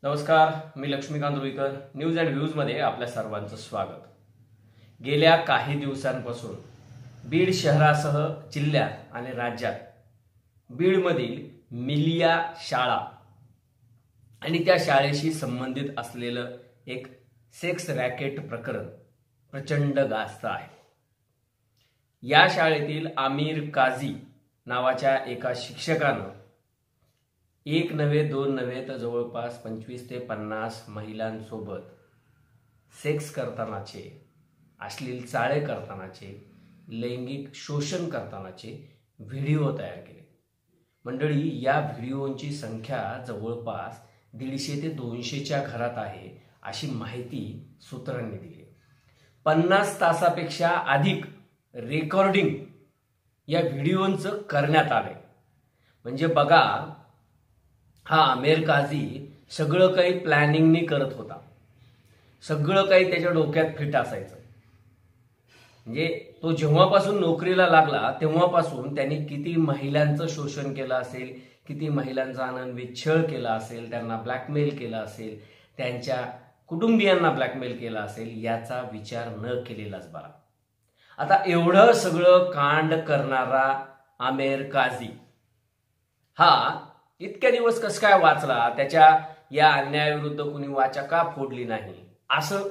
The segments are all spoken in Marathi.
नमस्कार, मी Laxmikant Ruikar. News and views मध्ये आपल्या सर्वांचं स्वागत. गेल्या काही दिवसांपासून बीड शहरासह जिल्ह्यात आणि राज्यात बीडमधील मिलिया शाळा आणि त्या शाळेशी संबंधित असलेलं एक सेक्स रॅकेट प्रकरण प्रचंड गाजत आहे. या शाळेतील आमिर काझी नावाच्या एका शिक्षकानं एक नव्हे दोन नव्हे तर जवळपास 25 ते 50 महिलांसोबत सेक्स करतानाचे, अश्लील चाळे करतानाचे, लैंगिक शोषण करतानाचे व्हिडिओ तयार केले. मंडळी, या व्हिडिओंची संख्या जवळपास 150 ते 200च्या घरात आहे अशी माहिती सूत्रांनी दिली. 50 तासापेक्षा अधिक रेकॉर्डिंग या व्हिडिओंचं करण्यात आलंय. म्हणजे बघा, हा आमिर काझी सगळं काही प्लॅनिंगनी करत होता. सगळं काही त्याच्या डोक्यात फिट असायचं. म्हणजे तो जेव्हापासून नोकरीला लागला तेव्हापासून त्यांनी किती महिलांचं शोषण केलं असेल, किती महिलांचा आनंदवित छळ केला असेल, त्यांना ब्लॅकमेल केला असेल, त्यांच्या कुटुंबियांना ब्लॅकमेल केला असेल, याचा विचार न केलेलाच बरा. आता एवढं सगळं कांड करणारा आमिर काझी हा इतक्या दिवस कसं काय वाचला, त्याच्या या अन्यायाविरुद्ध कुणी वाचा का फोडली नाही असं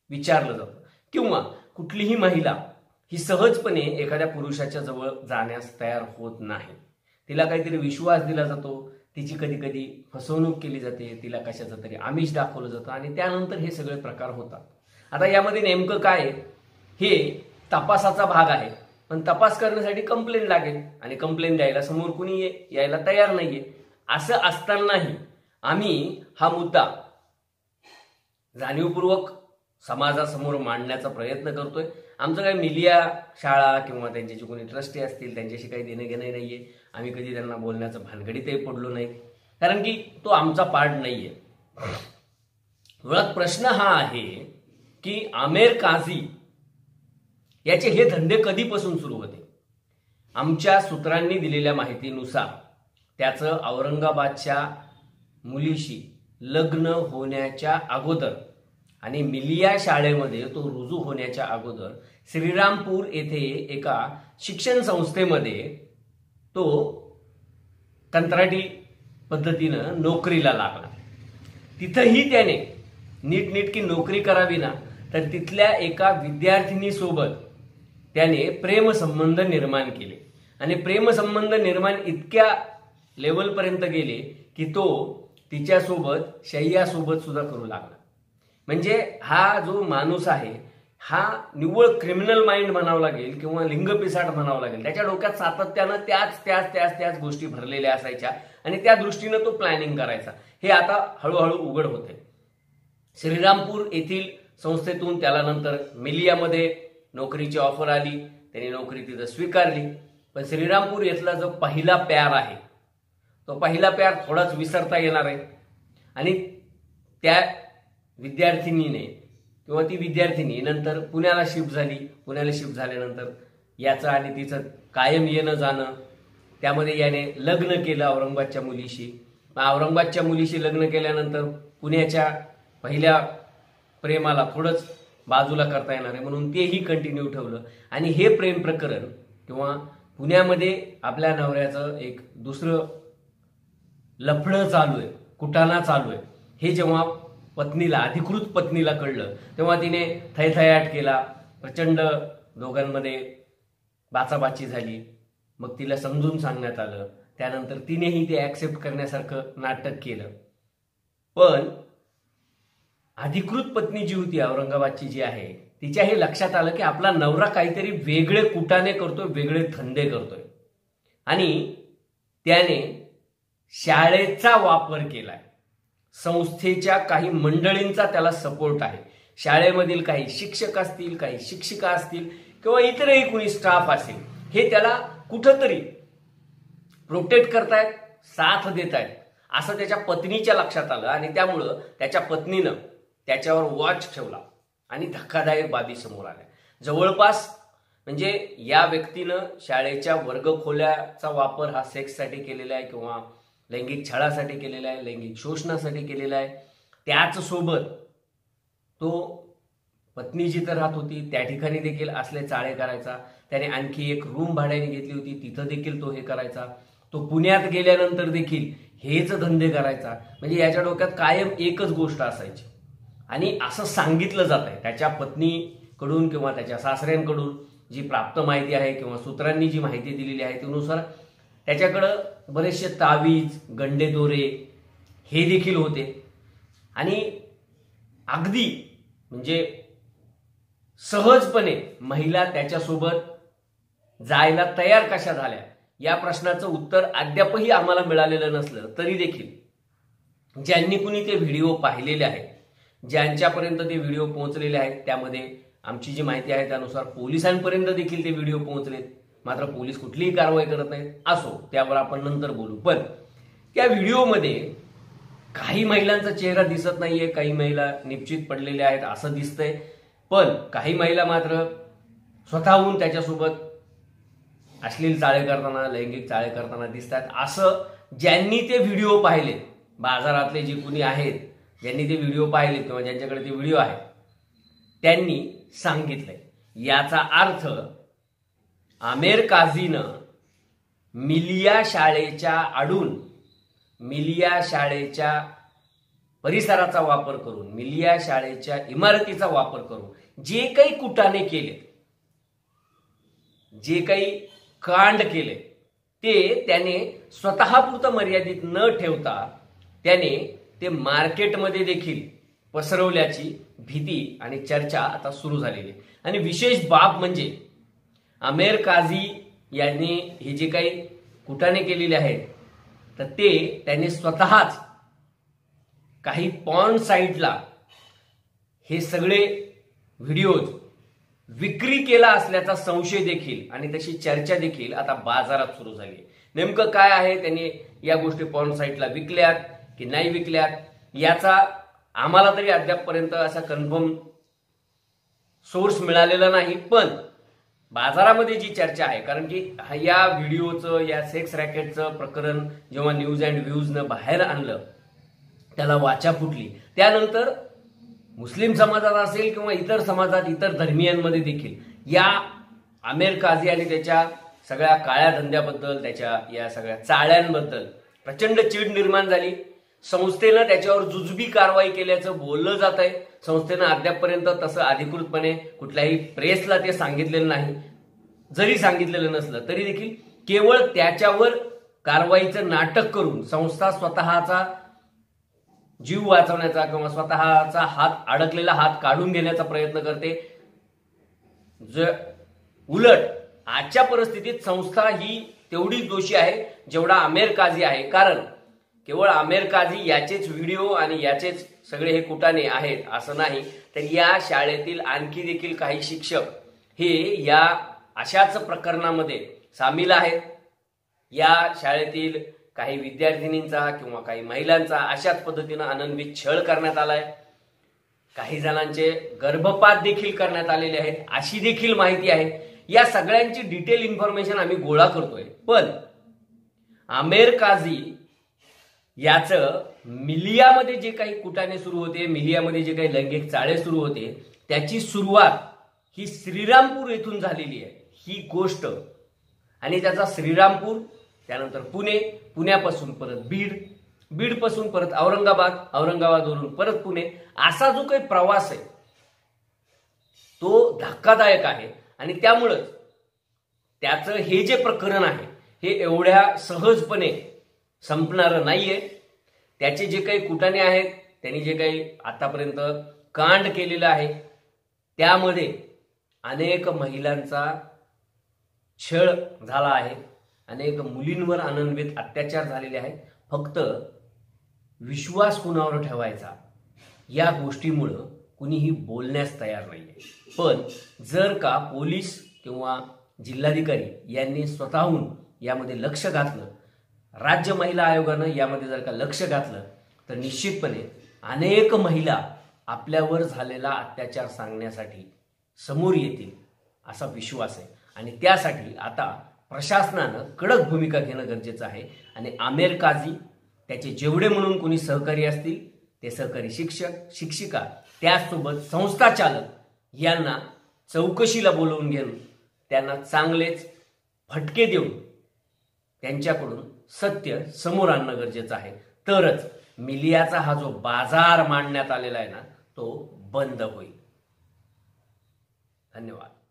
विचारलं जातं. किंवा कुठलीही महिला ही सहजपणे एखाद्या पुरुषाच्या जवळ जाण्यास तयार होत नाही. तिला काहीतरी विश्वास दिला जातो, तिची कधी कधी फसवणूक केली जाते, तिला कशाचं तरी आमिष दाखवलं जातं आणि त्यानंतर हे सगळे प्रकार होतात. आता यामध्ये नेमकं काय हे तपासाचा भाग आहे. पण तपास करण्यासाठी कंप्लेंट लागेल आणि कंप्लेंट द्यायला समोर कुणी यायला तयार नाहीये. असं असतानाही आम्ही हा मुद्दा जाणीवपूर्वक समाजासमोर मांडण्याचा प्रयत्न करतोय. आमचं काही मिलिया शाळा किंवा त्यांचे जे कोणी ट्रस्टी असतील त्यांच्याशी काही देणं घेणं नाहीये. आम्ही कधी त्यांना बोलण्याचं भानगडीतही पडलो नाही, कारण की तो आमचा पार्ट नाहीये. मुळात प्रश्न हा आहे की आमिर काझी याचे हे धंदे कधीपासून सुरू होते. आमच्या सूत्रांनी दिलेल्या माहितीनुसार त्याचं औरंगाबादच्या मुलीशी लग्न होण्याच्या अगोदर आणि मिलिया शाळेमध्ये तो रुजू होण्याच्या अगोदर श्रीरामपूर येथे एका शिक्षण संस्थेमध्ये तो कंत्राटी पद्धतीनं नोकरीला लागला. तिथंही त्याने नीटनेटकी नोकरी करावी ना, तर तिथल्या एका विद्यार्थिनीसोबत त्याने प्रेमसंबंध निर्माण केले आणि प्रेमसंबंध निर्माण इतक्या लेवलपर्यंत गेले की तो तिच्यासोबत शय्यासोबत सुद्धा करू लागला. म्हणजे हा जो माणूस आहे हा निव्वळ क्रिमिनल माइंड म्हणावं लागेल किंवा लिंगपिसाट म्हणावं लागेल. त्याच्या डोक्यात सातत्यानं त्याच गोष्टी भरलेल्या असायच्या आणि त्या दृष्टीनं तो प्लॅनिंग करायचा. हे आता हळूहळू उघड होते. श्रीरामपूर येथील संस्थेतून त्याला नंतर मिलियामध्ये नोकरीची ऑफर आली. त्याने नोकरी तिथं स्वीकारली. पण श्रीरामपूर येथला जो पहिला प्यार आहे तो पहिला प्यार थोडाच विसरता येणार आहे. आणि त्या विद्यार्थिनीने किंवा ती विद्यार्थिनी नंतर पुण्याला शिफ्ट झाली. पुण्याला शिफ्ट झाल्यानंतर याचं आणि तिचं कायम येणं जाणं, त्यामध्ये याने लग्न केलं औरंगाबादच्या मुलीशी. औरंगाबादच्या मुलीशी लग्न केल्यानंतर पुण्याच्या पहिल्या प्रेमाला थोडंच बाजूला करता येणार आहे म्हणून तेही कंटिन्यू ठेवलं. आणि हे प्रेम प्रकरण किंवा पुण्यामध्ये आपल्या नवऱ्याचं एक दुसरं लफडं चालू आहे, कुटाणा चालू आहे, हे जेव्हा पत्नीला, अधिकृत पत्नीला कळलं तेव्हा तिने थैथयाट केला. प्रचंड दोघांमध्ये बाचाबाची झाली. मग तिला समजून सांगण्यात आलं. त्यानंतर तिनेही ते ऍक्सेप्ट करण्यासारखं नाटक केलं. पण अधिकृत पत्नी जी होती औरंगाबादची जी आहे, तिच्या हे लक्षात आलं की आपला नवरा काहीतरी वेगळे कुटाणे करतोय, वेगळे धंदे करतोय. आणि त्याने शाळेचा वापर केलाय. संस्थेच्या काही मंडळींचा त्याला सपोर्ट आहे. शाळेमधील काही शिक्षक असतील, काही शिक्षिका असतील किंवा इतरही कुणी स्टाफ असेल, हे त्याला कुठंतरी प्रोटेक्ट करतायत, साथ देत आहेत असं त्याच्या पत्नीच्या लक्षात आलं. आणि त्यामुळं त्याच्या पत्नीनं त्याच्यावर वॉच ठेवला आणि धक्कादायक बाबी समोर आल्या. जवळपास म्हणजे या व्यक्तीनं शाळेच्या वर्गखोल्याचा वापर हा सेक्ससाठी केलेला आहे किंवा लैंगिक छळासाठी केलेला आहे, लैंगिक शोषणासाठी केलेला आहे. त्याच सोबत तो पत्नी जिथं राहत होती त्या ठिकाणी देखील असले चाळे करायचा. त्याने आणखी एक रूम भाड्याने घेतली होती, तिथं देखील तो हे करायचा. तो पुण्यात गेल्यानंतर देखील हेच धंदे करायचा. म्हणजे याच्या डोक्यात कायम एकच गोष्ट असायची. आणि असं सांगितलं जात आहे त्याच्या पत्नीकडून किंवा त्याच्या सासऱ्यांकडून जी प्राप्त माहिती आहे किंवा सूत्रांनी जी माहिती दिलेली आहे त्यानुसार त्याच्याकडं बरेचसे तावीज, गंडेदोरे हे देखील होते. आणि अगदी म्हणजे सहजपणे महिला त्याच्यासोबत जायला तयार कशा झाल्या या प्रश्नाचं उत्तर अद्यापही आम्हाला मिळालेलं नसलं तरी देखील ज्यांनी कुणी ते व्हिडिओ पाहिलेले आहेत, ज्यांच्यापर्यंत ते व्हिडिओ पोहोचलेले आहेत, त्यामध्ये आमची जी माहिती आहे त्यानुसार पोलिसांपर्यंत देखील ते व्हिडिओ पोहोचलेत. मात्र पोलीस कुठलीही कारवाई करत नाहीत. असो, त्यावर आपण नंतर बोलू. पण त्या व्हिडिओमध्ये काही महिलांचा चेहरा दिसत नाहीये, काही महिला निश्चित पडलेल्या आहेत असं दिसतंय. पण काही महिला मात्र स्वतःहून त्याच्यासोबत अश्लील चाळे करताना, लैंगिक चाळे करताना दिसतात. असं ज्यांनी ते व्हिडिओ पाहिले, बाजारातले जे कुणी आहेत ज्यांनी ते व्हिडिओ पाहिले किंवा ज्यांच्याकडे ते व्हिडिओ आहेत त्यांनी सांगितलंय. याचा अर्थ आमेर काझीनं मिलिया शाळेच्या आडून, मिलिया शाळेच्या परिसराचा वापर करून, मिलिया शाळेच्या इमारतीचा वापर करून जे काही कुटाने केले, जे काही कांड केले ते त्याने स्वतःपुरतं मर्यादित न ठेवता त्याने ते मार्केटमध्ये देखील पसरवल्याची भीती आणि चर्चा आता सुरू झालेली आहे. आणि विशेष बाब म्हणजे आमेर काझी यांनी हे जे काही कुटाने केलेले आहेत तर ते त्याने स्वतःच काही पॉर्न साईटला हे सगळे व्हिडिओज विक्री केला असल्याचा संशय देखील आणि तशी चर्चा देखील आता बाजारात सुरू झाली. नेमकं काय आहे, त्यांनी या गोष्टी पॉर्न साईटला विकल्यात की नाही विकल्यात याचा आम्हाला तरी अद्यापपर्यंत असा कन्फर्म सोर्स मिळालेला नाही. पण बाजारामध्ये जी चर्चा आहे, कारण की या व्हिडिओचं, या सेक्स रॅकेटचं प्रकरण जेव्हा न्यूज अँड व्ह्यूजनं बाहेर आणलं, त्याला वाचा फुटली. त्यानंतर मुस्लिम समाजात असेल किंवा इतर समाजात, इतर धर्मियांमध्ये देखील या आमेर काझी आणि त्याच्या सगळ्या काळ्या धंद्याबद्दल, त्याच्या या सगळ्या चाळ्यांबद्दल प्रचंड चीड निर्माण झाली. संस्थेनं त्याच्यावर जुजबी कारवाई केल्याचं बोललं जात आहे. संस्थेनं अद्यापपर्यंत तसं अधिकृतपणे कुठल्याही प्रेसला ते सांगितलेलं नाही. जरी सांगितलेलं नसलं तरी देखील केवळ त्याच्यावर कारवाईचं नाटक करून संस्था स्वतःचा जीव वाचवण्याचा किंवा स्वतःचा हात, अडकलेला हात काढून घेण्याचा प्रयत्न करते. उलट आजच्या परिस्थितीत संस्था ही तेवढीच दोषी आहे जेवढा आमेर काझी आहे. कारण केवळ आमेर काझी याचेच व्हिडिओ आणि याचेच सगळे हे कुटाणे आहेत असं नाही, तर या शाळेतील आणखी देखील काही शिक्षक हे या अशाच प्रकरणामध्ये सामील आहेत. या शाळेतील काही विद्यार्थिनींचा किंवा काही महिलांचा अशाच पद्धतीनं अनन्वित छळ करण्यात आलाय. काही जणांचे गर्भपात देखील करण्यात आलेले आहेत अशी देखील माहिती आहे. या सगळ्यांची डिटेल इन्फॉर्मेशन आम्ही गोळा करतोय. पण आमेर काझी याचं मिलियामध्ये जे काही कुटाणे सुरू होते, मिलियामध्ये जे काही लैंगिक चाळे सुरू होते, त्याची सुरुवात ही श्रीरामपूर येथून झालेली आहे ही गोष्ट. आणि त्याचा श्रीरामपूर, त्यानंतर पुणे, पुण्यापासून परत बीड, बीडपासून परत औरंगाबाद, औरंगाबादवरून परत पुणे, असा जो काही प्रवास आहे तो धक्कादायक आहे. आणि त्यामुळंच त्याचं हे जे प्रकरण आहे हे एवढ्या सहजपणे संपणारं नाहीये. त्याचे जे काही कुटाणे आहेत, त्यांनी जे काही आतापर्यंत कांड केलेलं आहे त्यामध्ये अनेक महिलांचा छळ झाला आहे, अनेक मुलींवर अनन्वित अत्याचार झालेले आहेत. फक्त विश्वास कुणावर ठेवायचा या गोष्टीमुळं कुणीही बोलण्यास तयार नाहीये. पण जर का पोलीस किंवा जिल्हाधिकारी यांनी स्वतःहून यामध्ये लक्ष घातलं, राज्य महिला आयोगानं यामध्ये जर का लक्ष घातलं, तर निश्चितपणे अनेक महिला आपल्यावर झालेला अत्याचार सांगण्यासाठी समोर येतील असा विश्वास आहे. आणि त्यासाठी आता प्रशासनानं कडक भूमिका घेणं गरजेचं आहे. आणि आमेर काझी त्याचे जेवढे म्हणून कोणी सहकारी असतील ते सहकारी शिक्षक, शिक्षिका, त्याचसोबत संस्था चालक यांना चौकशीला बोलवून घेऊन त्यांना चांगलेच फटके देऊन त्यांच्याकडून सत्य समोर आणणं गरजेचं आहे. तरच मीडियाचा हा जो बाजार मांडण्यात आलेला आहे ना तो बंद होईल. धन्यवाद.